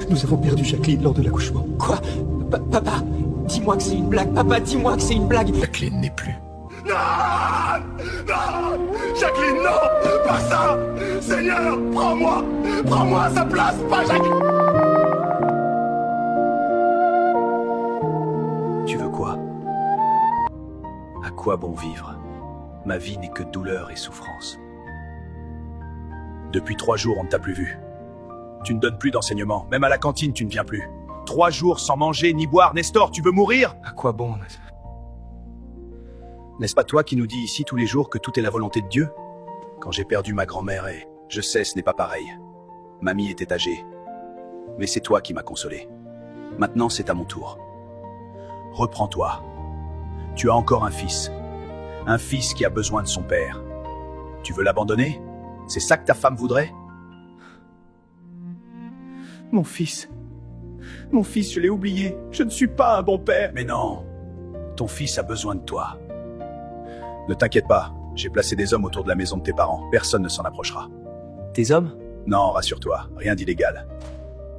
Nous avons perdu Jacqueline lors de l'accouchement. Quoi? Papa, dis-moi que c'est une blague. Papa, dis-moi que c'est une blague. Jacqueline n'est plus. Non! Non! Jacqueline, non! Pas ça! Seigneur, prends-moi! Prends-moi à sa place, pas Jacqueline! Tu veux quoi? À quoi bon vivre? Ma vie n'est que douleur et souffrance. Depuis 3 jours, on ne t'a plus vu. Tu ne donnes plus d'enseignement. Même à la cantine, tu ne viens plus. 3 jours sans manger ni boire. Nestor, tu veux mourir? À quoi bon? N'est-ce pas toi qui nous dis ici tous les jours que tout est la volonté de Dieu? Quand j'ai perdu ma grand-mère et... Je sais, ce n'est pas pareil. Mamie était âgée. Mais c'est toi qui m'as consolé. Maintenant, c'est à mon tour. Reprends-toi. Tu as encore un fils. Un fils qui a besoin de son père. Tu veux l'abandonner? C'est ça que ta femme voudrait? Mon fils, je l'ai oublié. Je ne suis pas un bon père. Mais non, ton fils a besoin de toi. Ne t'inquiète pas, j'ai placé des hommes autour de la maison de tes parents. Personne ne s'en approchera. Tes hommes? Non, rassure-toi, rien d'illégal.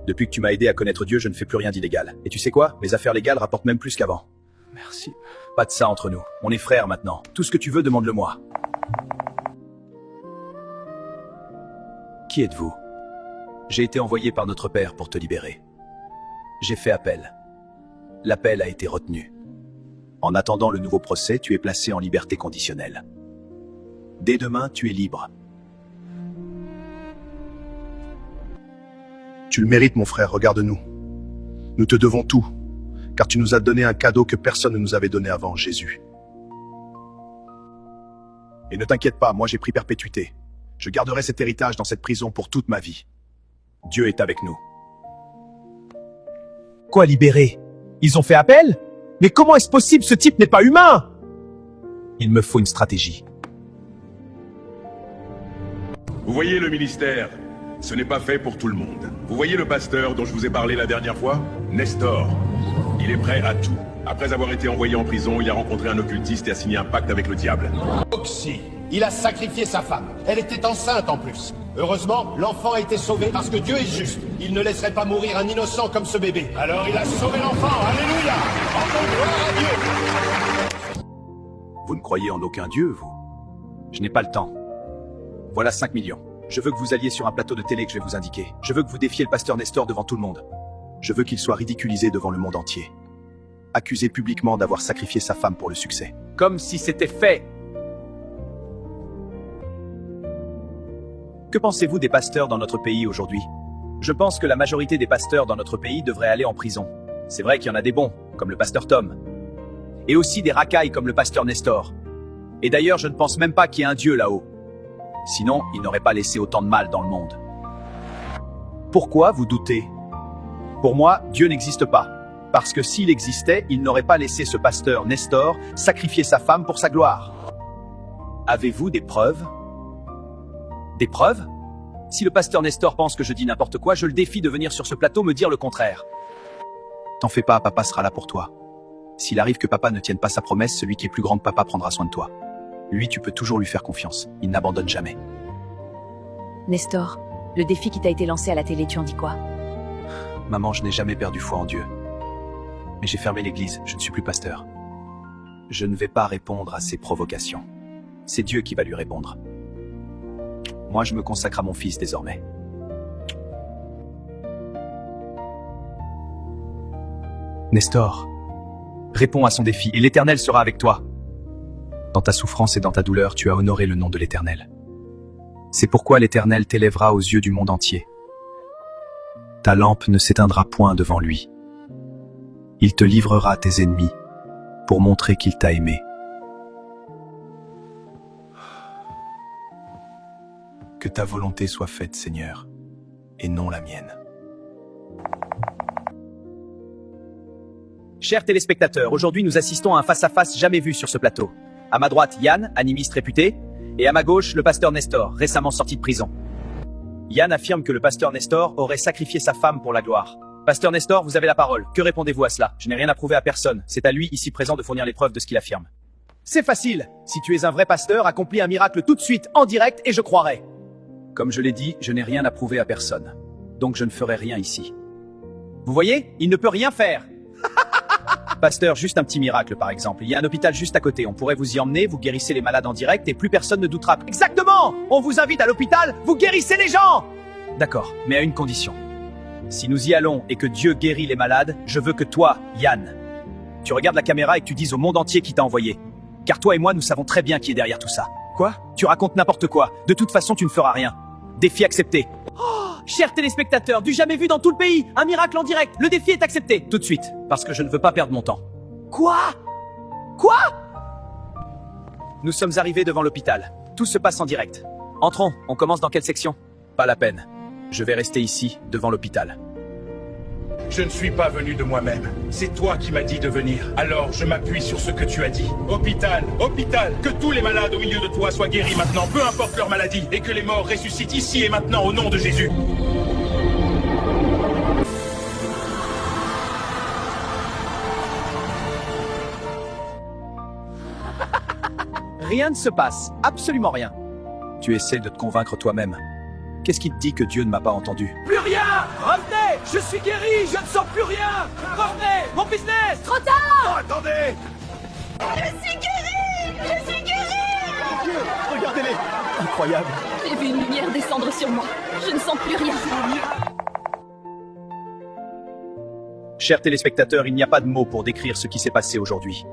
Depuis que tu m'as aidé à connaître Dieu, je ne fais plus rien d'illégal. Et tu sais quoi? Mes affaires légales rapportent même plus qu'avant. Merci. Pas de ça entre nous. On est frères maintenant. Tout ce que tu veux, demande-le-moi. Qui êtes-vous? J'ai été envoyé par notre Père pour te libérer. J'ai fait appel. L'appel a été retenu. En attendant le nouveau procès, tu es placé en liberté conditionnelle. Dès demain, tu es libre. Tu le mérites, mon frère, regarde-nous. Nous te devons tout, car tu nous as donné un cadeau que personne ne nous avait donné avant, Jésus. Et ne t'inquiète pas, moi j'ai pris perpétuité. Je garderai cet héritage dans cette prison pour toute ma vie. Dieu est avec nous. Quoi, libéré? Ils ont fait appel? Mais comment est-ce possible? Ce type n'est pas humain! Il me faut une stratégie. Vous voyez le ministère? Ce n'est pas fait pour tout le monde. Vous voyez le pasteur dont je vous ai parlé la dernière fois? Nestor. Il est prêt à tout. Après avoir été envoyé en prison, il a rencontré un occultiste et a signé un pacte avec le diable. Oxy, il a sacrifié sa femme. Elle était enceinte en plus. Heureusement, l'enfant a été sauvé parce que Dieu est juste. Il ne laisserait pas mourir un innocent comme ce bébé. Alors il a sauvé l'enfant. Alléluia! Rendons gloire à Dieu! Vous ne croyez en aucun Dieu, vous? Je n'ai pas le temps. Voilà 5 millions. Je veux que vous alliez sur un plateau de télé que je vais vous indiquer. Je veux que vous défiez le pasteur Nestor devant tout le monde. Je veux qu'il soit ridiculisé devant le monde entier. Accusé publiquement d'avoir sacrifié sa femme pour le succès. Comme si c'était fait! Que pensez-vous des pasteurs dans notre pays aujourd'hui? Je pense que la majorité des pasteurs dans notre pays devraient aller en prison. C'est vrai qu'il y en a des bons, comme le pasteur Tom. Et aussi des racailles comme le pasteur Nestor. Et d'ailleurs, je ne pense même pas qu'il y ait un Dieu là-haut. Sinon, il n'aurait pas laissé autant de mal dans le monde. Pourquoi vous doutez? Pour moi, Dieu n'existe pas. Parce que s'il existait, il n'aurait pas laissé ce pasteur Nestor sacrifier sa femme pour sa gloire. Avez-vous des preuves? Des preuves? Si le pasteur Nestor pense que je dis n'importe quoi, je le défie de venir sur ce plateau me dire le contraire. T'en fais pas, papa sera là pour toi. S'il arrive que papa ne tienne pas sa promesse, celui qui est plus grand que papa prendra soin de toi. Lui, tu peux toujours lui faire confiance. Il n'abandonne jamais. Nestor, le défi qui t'a été lancé à la télé, tu en dis quoi? Maman, je n'ai jamais perdu foi en Dieu. Mais j'ai fermé l'église, je ne suis plus pasteur. Je ne vais pas répondre à ses provocations. C'est Dieu qui va lui répondre. Moi, je me consacre à mon fils désormais. Nestor, réponds à son défi et l'Éternel sera avec toi. Dans ta souffrance et dans ta douleur, tu as honoré le nom de l'Éternel. C'est pourquoi l'Éternel t'élèvera aux yeux du monde entier. Ta lampe ne s'éteindra point devant lui. Il te livrera à tes ennemis pour montrer qu'il t'a aimé. Que ta volonté soit faite, Seigneur, et non la mienne. Chers téléspectateurs, aujourd'hui nous assistons à un face-à-face jamais vu sur ce plateau. À ma droite, Yann, animiste réputé, et à ma gauche, le pasteur Nestor, récemment sorti de prison. Yann affirme que le pasteur Nestor aurait sacrifié sa femme pour la gloire. Pasteur Nestor, vous avez la parole. Que répondez-vous à cela? Je n'ai rien à prouver à personne. C'est à lui, ici présent, de fournir les preuves de ce qu'il affirme. C'est facile. Si tu es un vrai pasteur, accomplis un miracle tout de suite, en direct, et je croirai. Comme je l'ai dit, je n'ai rien à prouver à personne. Donc je ne ferai rien ici. Vous voyez? Il ne peut rien faire. Pasteur, juste un petit miracle par exemple. Il y a un hôpital juste à côté. On pourrait vous y emmener, vous guérissez les malades en direct et plus personne ne doutera. Exactement! On vous invite à l'hôpital, vous guérissez les gens! D'accord, mais à une condition. Si nous y allons et que Dieu guérit les malades, je veux que toi, Yann, tu regardes la caméra et que tu dises au monde entier qui t'a envoyé. Car toi et moi, nous savons très bien qui est derrière tout ça. Quoi? Tu racontes n'importe quoi. De toute façon, tu ne feras rien. Défi accepté. Oh, chers téléspectateurs, du jamais vu dans tout le pays, un miracle en direct. Le défi est accepté. Tout de suite, parce que je ne veux pas perdre mon temps. Quoi? Quoi? Nous sommes arrivés devant l'hôpital. Tout se passe en direct. Entrons, on commence dans quelle section? Pas la peine. Je vais rester ici, devant l'hôpital. Je ne suis pas venu de moi-même. C'est toi qui m'as dit de venir. Alors je m'appuie sur ce que tu as dit. Hôpital, hôpital, que tous les malades au milieu de toi soient guéris maintenant, peu importe leur maladie, et que les morts ressuscitent ici et maintenant au nom de Jésus. Rien ne se passe, absolument rien. Tu essaies de te convaincre toi-même. Qu'est-ce qui te dit que Dieu ne m'a pas entendu? Plus rien! Revenez! Je suis guéri! Je ne sens plus rien! Revenez! Mon business! Trop tard! Oh, attendez! Regardez-les! Incroyable! J'ai vu une lumière descendre sur moi. Je ne sens plus rien. Chers téléspectateurs, il n'y a pas de mots pour décrire ce qui s'est passé aujourd'hui.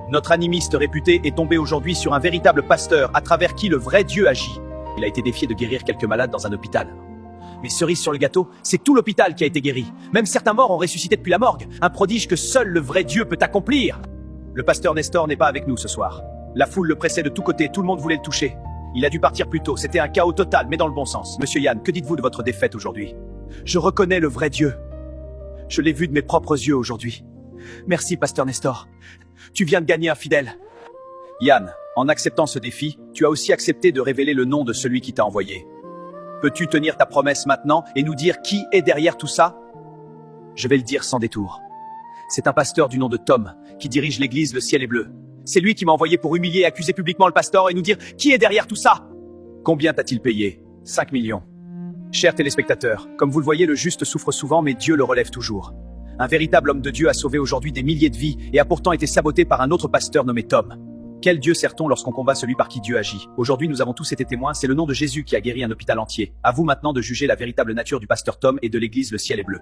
Notre animiste réputé est tombé aujourd'hui sur un véritable pasteur à travers qui le vrai Dieu agit. Il a été défié de guérir quelques malades dans un hôpital. Mais cerise sur le gâteau, c'est tout l'hôpital qui a été guéri. Même certains morts ont ressuscité depuis la morgue. Un prodige que seul le vrai Dieu peut accomplir. Le pasteur Nestor n'est pas avec nous ce soir. La foule le pressait de tous côtés, tout le monde voulait le toucher. Il a dû partir plus tôt, c'était un chaos total, mais dans le bon sens. Monsieur Yann, que dites-vous de votre défaite aujourd'hui? Je reconnais le vrai Dieu. Je l'ai vu de mes propres yeux aujourd'hui. Merci, pasteur Nestor. Tu viens de gagner un fidèle. Yann, en acceptant ce défi, tu as aussi accepté de révéler le nom de celui qui t'a envoyé. Peux-tu tenir ta promesse maintenant et nous dire qui est derrière tout ça? Je vais le dire sans détour. C'est un pasteur du nom de Tom, qui dirige l'église Le Ciel est Bleu. C'est lui qui m'a envoyé pour humilier et accuser publiquement le pasteur et nous dire qui est derrière tout ça. Combien t'a-t-il payé? 5 millions. Chers téléspectateurs, comme vous le voyez, le juste souffre souvent, mais Dieu le relève toujours. Un véritable homme de Dieu a sauvé aujourd'hui des milliers de vies et a pourtant été saboté par un autre pasteur nommé Tom. Quel Dieu sert-on lorsqu'on combat celui par qui Dieu agit? Aujourd'hui, nous avons tous été témoins, c'est le nom de Jésus qui a guéri un hôpital entier. À vous maintenant de juger la véritable nature du pasteur Tom et de l'église Le Ciel est Bleu.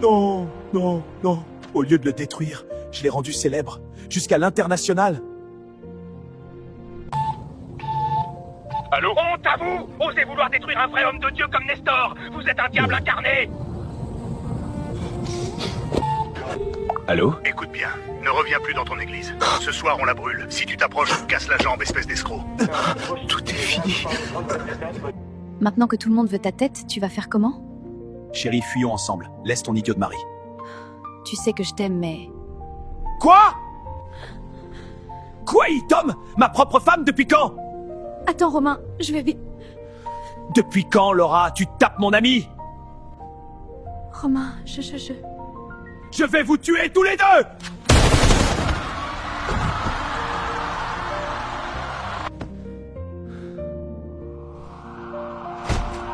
Non, non, non. Au lieu de le détruire, je l'ai rendu célèbre, jusqu'à l'international. Allô? Honte à vous! Osez vouloir détruire un vrai homme de Dieu comme Nestor! Vous êtes un diable incarné! Allô? Écoute bien, ne reviens plus dans ton église. Ce soir, on la brûle. Si tu t'approches, on te casse la jambe, espèce d'escroc. Tout est fini. Maintenant que tout le monde veut ta tête, tu vas faire comment? Chérie, fuyons ensemble. Laisse ton idiot de mari. Tu sais que je t'aime, mais... Quoi? Quoi, Tom? Ma propre femme, depuis quand? Attends, Romain, je vais vite. Depuis quand, Laura, tu tapes mon ami? Romain, Je vais vous tuer tous les deux!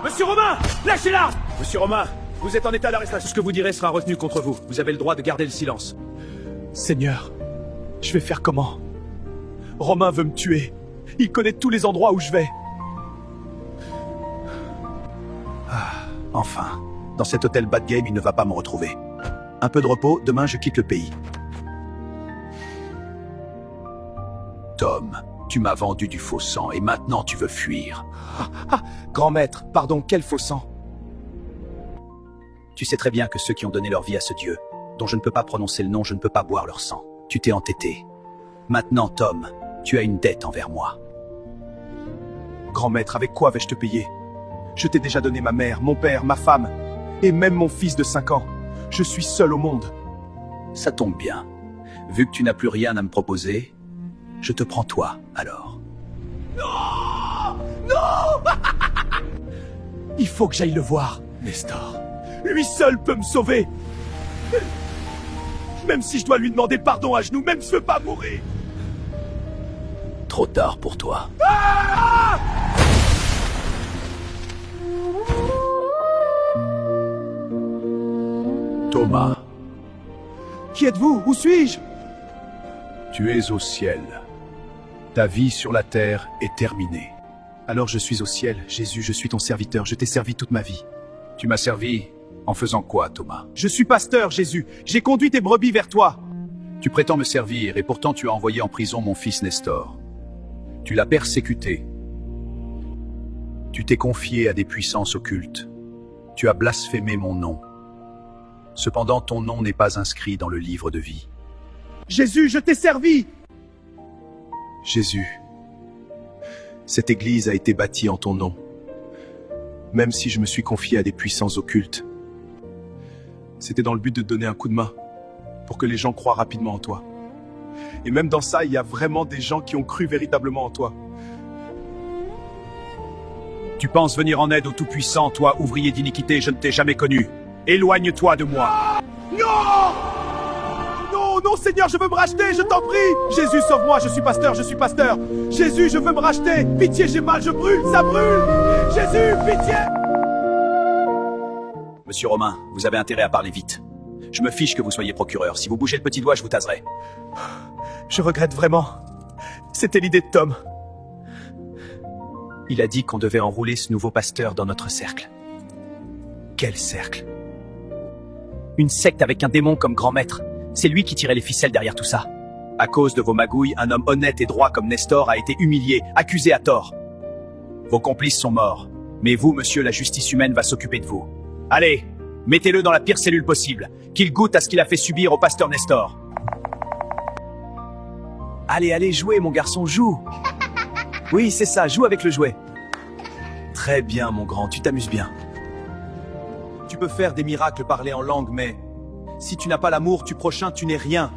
Monsieur Romain, lâchez-la! Monsieur Romain, vous êtes en état d'arrestation. Ce que vous direz sera retenu contre vous. Vous avez le droit de garder le silence. Seigneur, je vais faire comment? Romain veut me tuer. Il connaît tous les endroits où je vais. Enfin, dans cet hôtel bas de game, il ne va pas me retrouver. Un peu de repos, demain je quitte le pays. Tom, tu m'as vendu du faux sang et maintenant tu veux fuir. Grand maître, pardon, quel faux sang? Tu sais très bien que ceux qui ont donné leur vie à ce Dieu, dont je ne peux pas prononcer le nom, je ne peux pas boire leur sang. Tu t'es entêté. Maintenant, Tom, tu as une dette envers moi. Grand maître, avec quoi vais-je te payer? Je t'ai déjà donné ma mère, mon père, ma femme, et même mon fils de 5 ans. Je suis seul au monde. Ça tombe bien. Vu que tu n'as plus rien à me proposer, je te prends toi, alors. Non! Non! Il faut que j'aille le voir, Nestor. Lui seul peut me sauver. Même si je dois lui demander pardon à genoux, même si je veux pas mourir. Trop tard pour toi. Ah! Thomas, Qui êtes-vous? Où suis-je? tu es au ciel. Ta vie sur la terre est terminée. Alors je suis au ciel. Jésus, je suis ton serviteur. Je t'ai servi toute ma vie. Tu m'as servi en faisant quoi, Thomas? Je suis pasteur, Jésus. J'ai conduit tes brebis vers toi. Tu prétends me servir et pourtant tu as envoyé en prison mon fils Nestor. Tu l'as persécuté. Tu t'es confié à des puissances occultes. Tu as blasphémé mon nom. Cependant, ton nom n'est pas inscrit dans le livre de vie. Jésus, je t'ai servi. Jésus, cette église a été bâtie en ton nom. Même si je me suis confié à des puissances occultes, c'était dans le but de te donner un coup de main, pour que les gens croient rapidement en toi. Et même dans ça, il y a vraiment des gens qui ont cru véritablement en toi. Tu penses venir en aide au Tout-Puissant, toi, ouvrier d'iniquité, je ne t'ai jamais connu. Éloigne-toi de moi. Non! Non, non, Seigneur, je veux me racheter, je t'en prie. Jésus, sauve-moi, je suis pasteur, je suis pasteur. Jésus, je veux me racheter. Pitié, j'ai mal, je brûle, ça brûle. Jésus, pitié. Monsieur Romain, vous avez intérêt à parler vite. Je me fiche que vous soyez procureur. Si vous bougez le petit doigt, je vous taserai. Je regrette vraiment. C'était l'idée de Tom. Il a dit qu'on devait enrouler ce nouveau pasteur dans notre cercle. Quel cercle? Une secte avec un démon comme grand maître. C'est lui qui tirait les ficelles derrière tout ça. À cause de vos magouilles, un homme honnête et droit comme Nestor a été humilié, accusé à tort. Vos complices sont morts. Mais vous, monsieur, la justice humaine va s'occuper de vous. Allez, mettez-le dans la pire cellule possible. Qu'il goûte à ce qu'il a fait subir au pasteur Nestor. Allez, allez, jouez, mon garçon, joue. Oui, c'est ça, joue avec le jouet. Très bien, mon grand, tu t'amuses bien. Tu peux faire des miracles, parler en langue, mais si tu n'as pas l'amour du prochain, tu n'es rien.